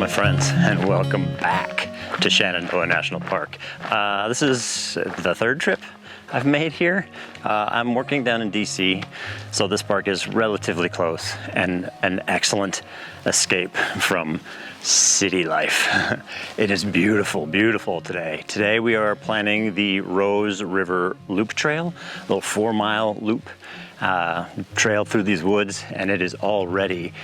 my friends, and welcome back to Shenandoah National Park. This is the third trip I've made here. I'm working down in DC, so this park is relatively close and an excellent escape from city life. It is beautiful, beautiful today. Today we are planning the Rose River Loop Trail, a little 4-mile loop trail through these woods, and it is already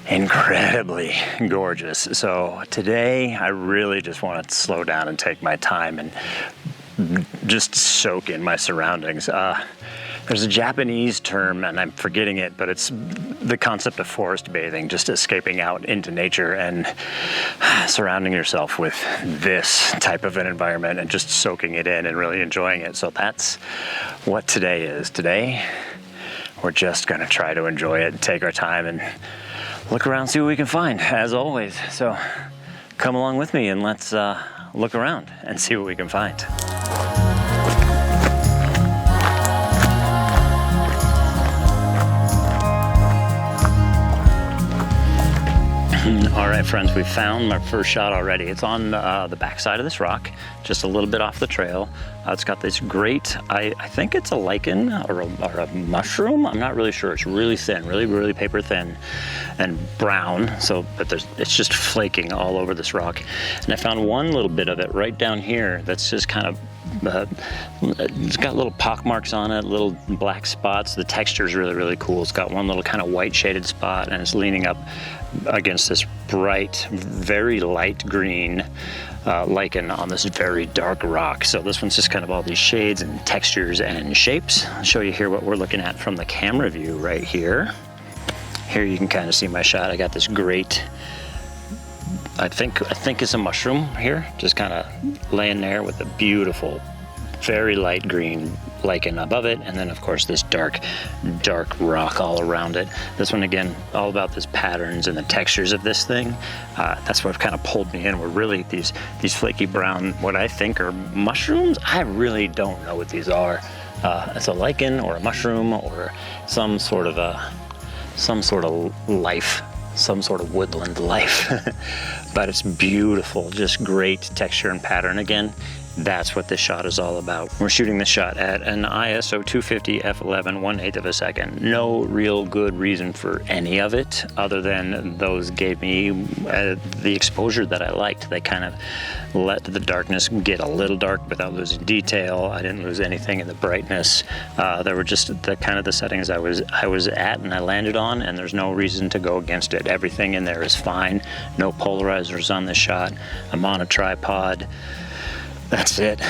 incredibly gorgeous. So today I really just want to slow down and take my time and just soak in my surroundings. There's a Japanese term, and I'm forgetting it, but it's the concept of forest bathing, just escaping out into nature and surrounding yourself with this type of an environment and just soaking it in and really enjoying it. So that's what today is. Today, we're just gonna try to enjoy it and take our time and look around, see what we can find, as always. So come along with me and let's look around and see what we can find. All right, friends, we found my first shot already. It's on the backside of this rock, just a little bit off the trail. It's got this great, I think it's a lichen or a mushroom. I'm not really sure. It's really thin, really paper thin and brown. So, but it's just flaking all over this rock. And I found one little bit of it right down here that's just kind of it's got little pock marks on it, little black spots. The texture is really cool. It's got one little kind of white shaded spot, and it's leaning up against this bright, very light green lichen on this very dark rock. So this one's just kind of all these shades and textures and shapes. I'll show you here what we're looking at from the camera view right here. Here you can kind of see my shot. I got this great, I think it's a mushroom here, just kind of laying there with a beautiful, very light green lichen above it, and then of course this dark rock all around it. This one again, all about this patterns and the textures of this thing. That's what kind of pulled me in. Were really these flaky brown, what I think are mushrooms. I really don't know what these are. It's a lichen or a mushroom or some sort of life, some sort of woodland life. But it's beautiful, just great texture and pattern. Again, that's what this shot is all about. We're shooting this shot at an ISO 250 f11 1/8 of a second. No real good reason for any of it other than those gave me the exposure that I liked. They kind of let the darkness get a little dark without losing detail. I didn't lose anything in the brightness. There were just the kind of the settings I was at and I landed on, and there's no reason to go against it. Everything in there is fine. No polarizers on this shot. I'm on a tripod. That's it.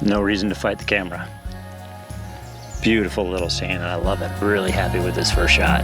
No reason to fight the camera. Beautiful little scene, and I love it. Really happy with this first shot.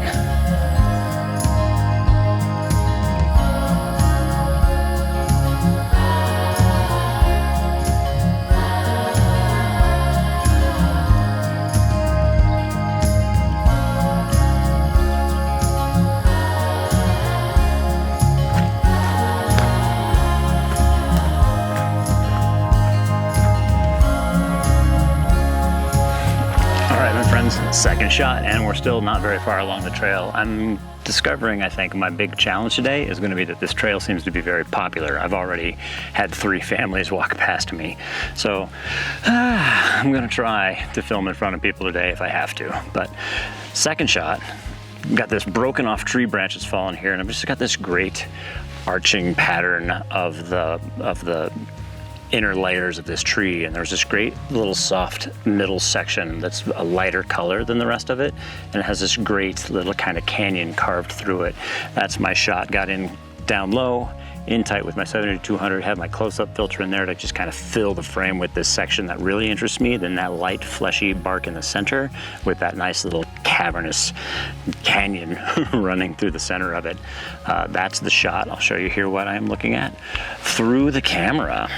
Second shot, and we're still not very far along the trail. I'm discovering, I think, my big challenge today is going to be that this trail seems to be very popular. I've already had 3 families walk past me. So I'm going to try to film in front of people today if I have to. But second shot, got this broken off tree branch that's fallen here, and I've just got this great arching pattern of the inner layers of this tree, and there's this great little soft middle section that's a lighter color than the rest of it, and it has this great little kind of canyon carved through it. That's my shot. Got in down low, in tight with my 70-200, had my close-up filter in there to just kind of fill the frame with this section that really interests me, then that light fleshy bark in the center with that nice little cavernous canyon running through the center of it. That's the shot. I'll show you here what I am looking at through the camera.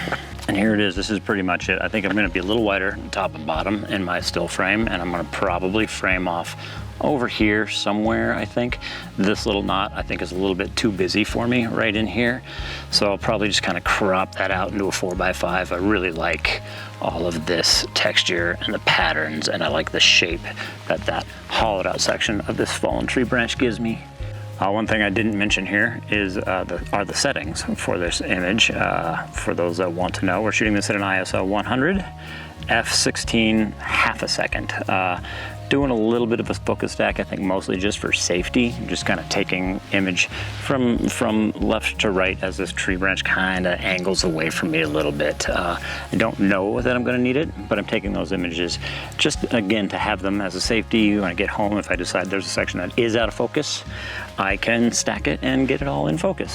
And here it is. This is pretty much it. I think I'm going to be a little wider top and bottom in my still frame, and I'm going to probably frame off over here somewhere. I think this little knot I think is a little bit too busy for me right in here, so I'll probably just kind of crop that out into a 4x5. I really like all of this texture and the patterns, and I like the shape that hollowed out section of this fallen tree branch gives me. One thing I didn't mention here is are the settings for this image. For those that want to know, we're shooting this at an ISO 100, f/16 half a second. Doing a little bit of a focus stack, I think mostly just for safety, just kind of taking image from left to right as this tree branch kind of angles away from me a little bit. I don't know that I'm going to need it, but I'm taking those images just again to have them as a safety. When I get home, if I decide there's a section that is out of focus, I can stack it and get it all in focus,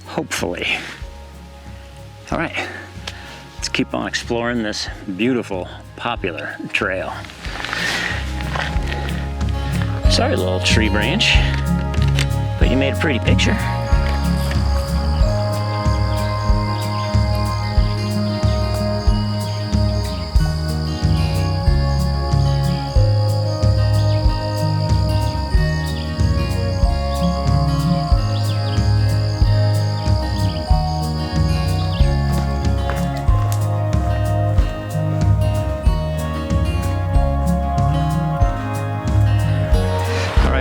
hopefully. All right, let's keep on exploring this beautiful, popular trail. Sorry, little tree branch, but you made a pretty picture.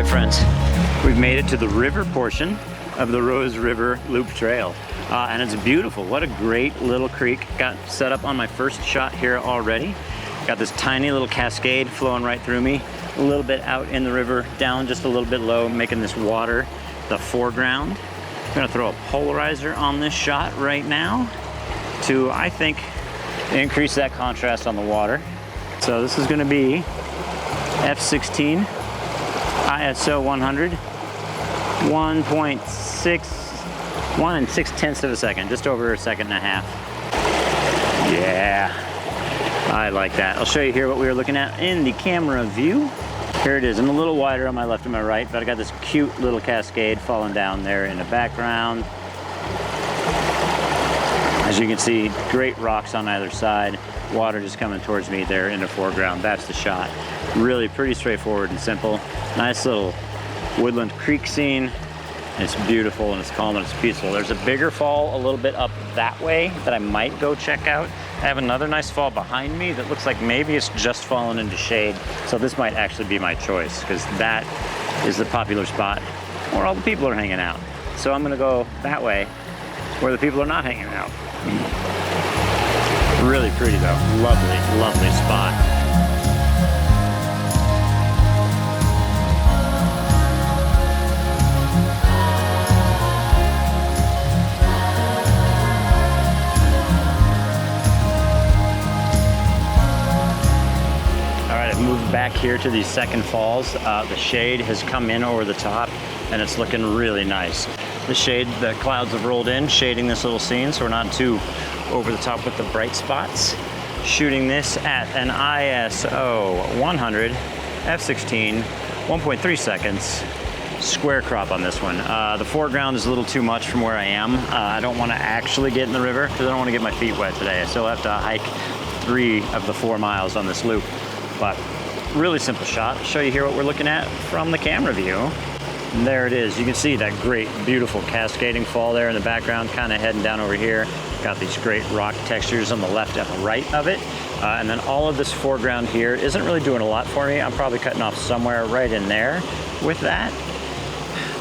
Friends, we've made it to the river portion of the Rose River Loop Trail, and it's beautiful. What a great little creek. Got set up on my first shot here already. Got this tiny little cascade flowing right through me, a little bit out in the river, down just a little bit low, making this water the foreground. I'm gonna throw a polarizer on this shot right now to, I think, increase that contrast on the water. So this is gonna be f/16 ISO 100, 1 6/10 of a second, just over a second and a half. Yeah, I like that. I'll show you here what we were looking at in the camera view. Here it is. I'm a little wider on my left and my right, but I got this cute little cascade falling down there in the background. As you can see, great rocks on either side. Water just coming towards me there in the foreground. That's the shot. Really pretty straightforward and simple. Nice little woodland creek scene. It's beautiful and it's calm and it's peaceful. There's a bigger fall a little bit up that way that I might go check out. I have another nice fall behind me that looks like maybe it's just fallen into shade. So this might actually be my choice because that is the popular spot where all the people are hanging out. So I'm gonna go that way where the people are not hanging out. Really pretty though, lovely, lovely spot. Moved back here to these second falls. The shade has come in over the top and it's looking really nice. The shade, the clouds have rolled in, shading this little scene so we're not too over the top with the bright spots. Shooting this at an ISO 100, f/16, 1.3 seconds, square crop on this one. The foreground is a little too much from where I am. I don't want to actually get in the river because I don't want to get my feet wet today. I still have to hike 3 of the 4 miles on this loop. But really simple shot. I'll show you here what we're looking at from the camera view. And there it is. You can see that great, beautiful cascading fall there in the background, kind of heading down over here. Got these great rock textures on the left and the right of it. And then all of this foreground here isn't really doing a lot for me. I'm probably cutting off somewhere right in there with that.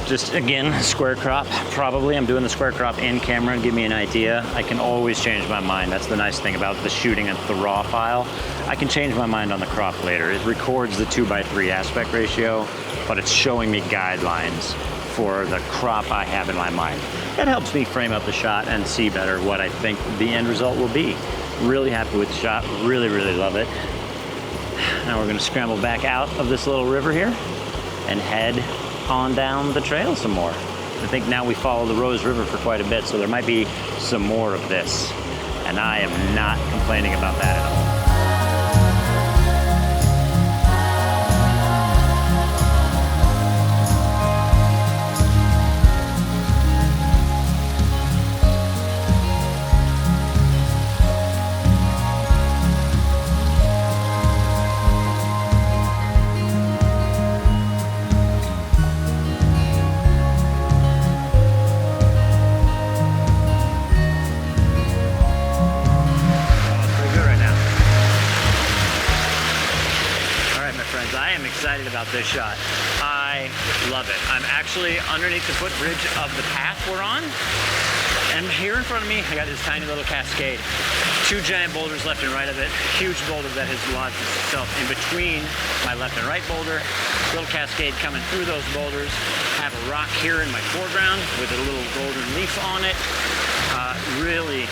Just again, square crop, probably. I'm doing the square crop in camera and give me an idea. I can always change my mind. That's the nice thing about the shooting at the raw file. I can change my mind on the crop later. It records the 2:3 aspect ratio, but it's showing me guidelines for the crop I have in my mind. That helps me frame up the shot and see better what I think the end result will be. Really happy with the shot, really, really love it. Now we're gonna scramble back out of this little river here and head on down the trail some more. I think now we follow the Rose River for quite a bit, so there might be some more of this. And I am not complaining about that at all. About this shot. I Love it. I'm actually underneath the footbridge of the path we're on. And here in front of me, I got this tiny little cascade. 2 giant boulders left and right of it. Huge boulder that has lodged itself in between my left and right boulder. Little cascade coming through those boulders. Have a rock here in my foreground with a little golden leaf on it. Really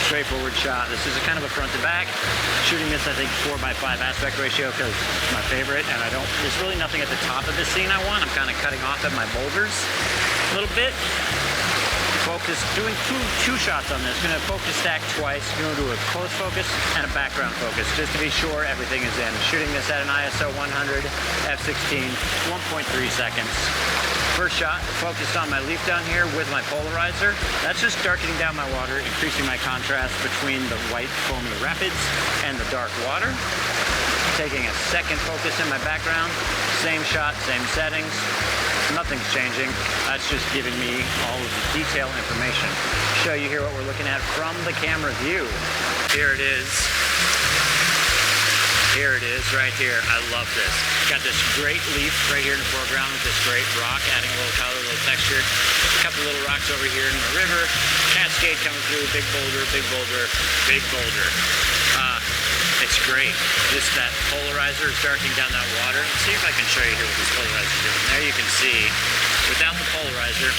straightforward shot. This is a kind of a front to back. Shooting this, I think, 4:5 aspect ratio because it's my favorite, and there's really nothing at the top of this scene I want. I'm kind of cutting off at my boulders a little bit. Focus, doing two shots on this. Gonna focus stack twice. Gonna do a close focus and a background focus, just to be sure everything is in. Shooting this at an ISO 100, f16, 1.3 seconds. First shot, focused on my leaf down here with my polarizer. That's just darkening down my water, increasing my contrast between the white foamy rapids and the dark water. Taking a second focus in my background. Same shot, same settings. Nothing's changing. That's just giving me all of the detail information. Show you here what we're looking at from the camera view. Here it is. Here it is, right here. I love this. Got this great leaf right here in the foreground with this great rock, adding a little color, a little texture. A couple little rocks over here in the river. Cascade coming through, big boulder, big boulder, big boulder. It's great. That polarizer is darkening down that water. Let's see if I can show you here what this polarizer is doing. There you can see, without the polarizer,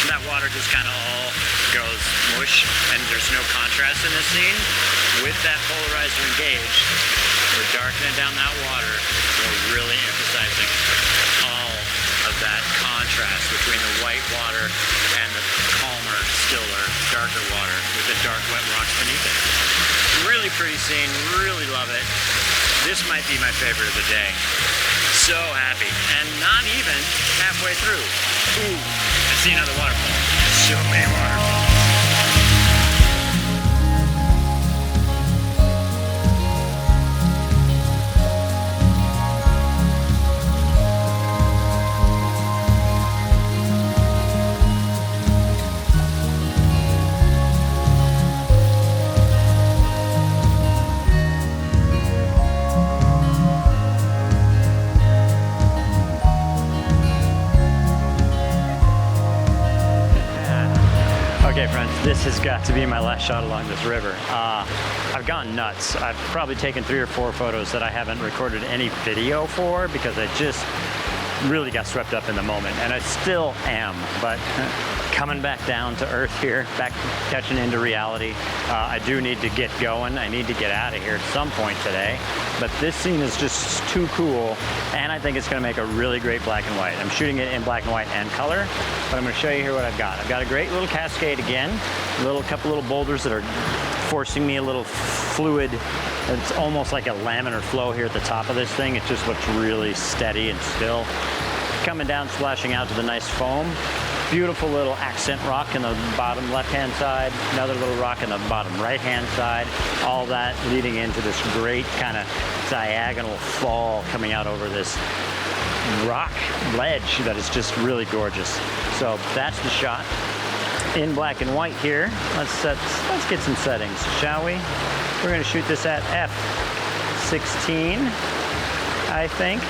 that water just kind of all goes mush, and there's no contrast in this scene. With that polarizer engaged, we're darkening down that water. We're really emphasizing all of that contrast between the white water and the calmer, stiller, darker water with the dark, wet rocks beneath it. Really pretty scene, really love it. This might be my favorite of the day. So happy, and not even halfway through. Ooh, I see another waterfall. So many waterfalls. Okay friends, this has got to be my last shot along this river. I've gone nuts. I've probably taken 3 or 4 photos that I haven't recorded any video for because I just really got swept up in the moment, and I still am, but coming back down to earth here, back catching into reality. I do need to get going. I need to get out of here at some point today, but this scene is just too cool, and I think it's going to make a really great black and white. I'm shooting it in black and white and color, but I'm going to show you here what I've got. I've got a great little cascade again, couple little boulders that are forcing me a little fluid. It's almost like a laminar flow here at the top of this thing. It just looks really steady and still. Coming down, splashing out to the nice foam. Beautiful little accent rock in the bottom left-hand side, another little rock in the bottom right-hand side. All that leading into this great kind of diagonal fall coming out over this rock ledge that is just really gorgeous. So that's the shot in black and white here. Let's get some settings, shall we? We're going to shoot this at f16, I think,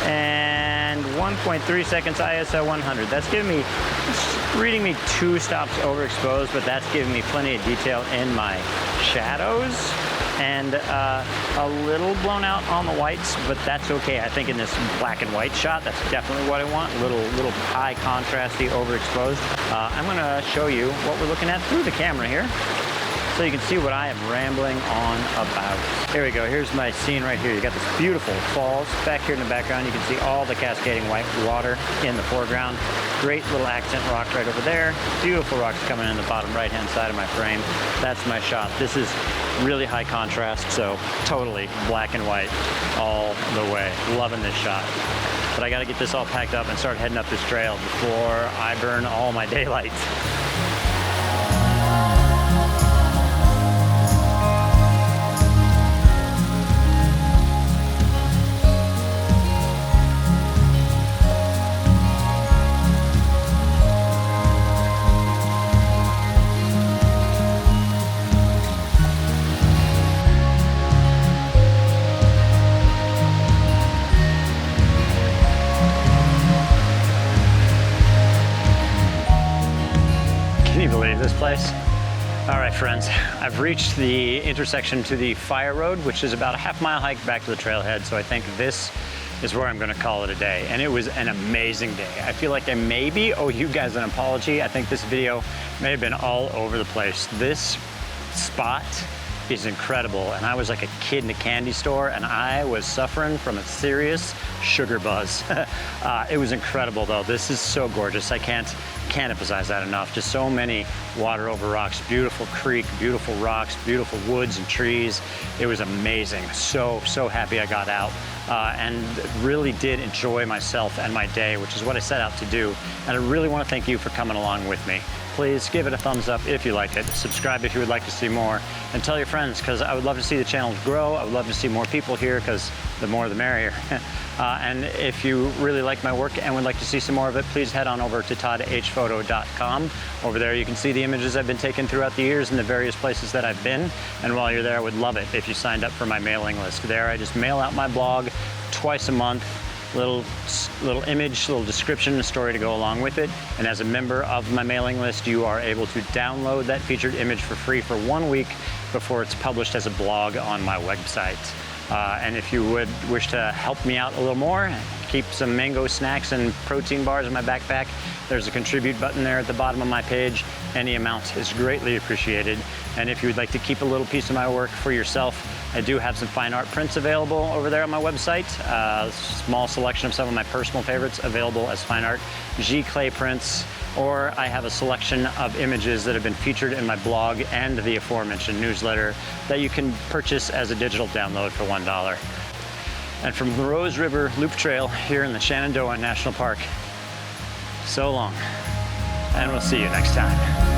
and 1.3 seconds ISO 100. That's giving me, it's reading me 2 stops overexposed, but that's giving me plenty of detail in my shadows and a little blown out on the whites, but that's okay. I think in this black and white shot, that's definitely what I want. A little high contrasty, overexposed. I'm going to show you what we're looking at through the camera here, so you can see what I am rambling on about. Here we go, here's my scene right here. You got this beautiful falls. Back here in the background, you can see all the cascading white water in the foreground. Great little accent rock right over there. Beautiful rocks coming in the bottom right-hand side of my frame. That's my shot. This is really high contrast, so totally black and white all the way. Loving this shot. But I gotta get this all packed up and start heading up this trail before I burn all my daylight. this place. All right, friends, I've reached the intersection to the fire road, which is about a half-mile hike back to the trailhead. So I think this is where I'm gonna call it a day. And it was an amazing day. I feel like I maybe owe you guys an apology. I think this video may have been all over the place. This spot is incredible. And I was like a kid in a candy store and I was suffering from a serious sugar buzz. It was incredible though. This is so gorgeous. I can't emphasize that enough. Just so many water over rocks, beautiful creek, beautiful rocks, beautiful woods and trees. It was amazing. So happy I got out and really did enjoy myself and my day, which is what I set out to do. And I really want to thank you for coming along with me. Please give it a thumbs up if you like it. Subscribe if you would like to see more, and tell your friends, because I would love to see the channel grow. I would love to see more people here, because the more the merrier. And if you really like my work and would like to see some more of it, please head on over to toddhphoto.com. Over there you can see the images I've been taking throughout the years and the various places that I've been. And while you're there, I would love it if you signed up for my mailing list. There I just mail out my blog twice a month. Little image, little description, a story to go along with it. And as a member of my mailing list, you are able to download that featured image for free for 1 week before it's published as a blog on my website. And if you would wish to help me out a little more, keep some mango snacks and protein bars in my backpack, there's a contribute button there at the bottom of my page. Any amount is greatly appreciated. And if you would like to keep a little piece of my work for yourself, I do have some fine art prints available over there on my website. A small selection of some of my personal favorites available as fine art clay prints, or I have a selection of images that have been featured in my blog and the aforementioned newsletter that you can purchase as a digital download for $1. And from the Rose River Loop Trail here in the Shenandoah National Park, so long, and we'll see you next time.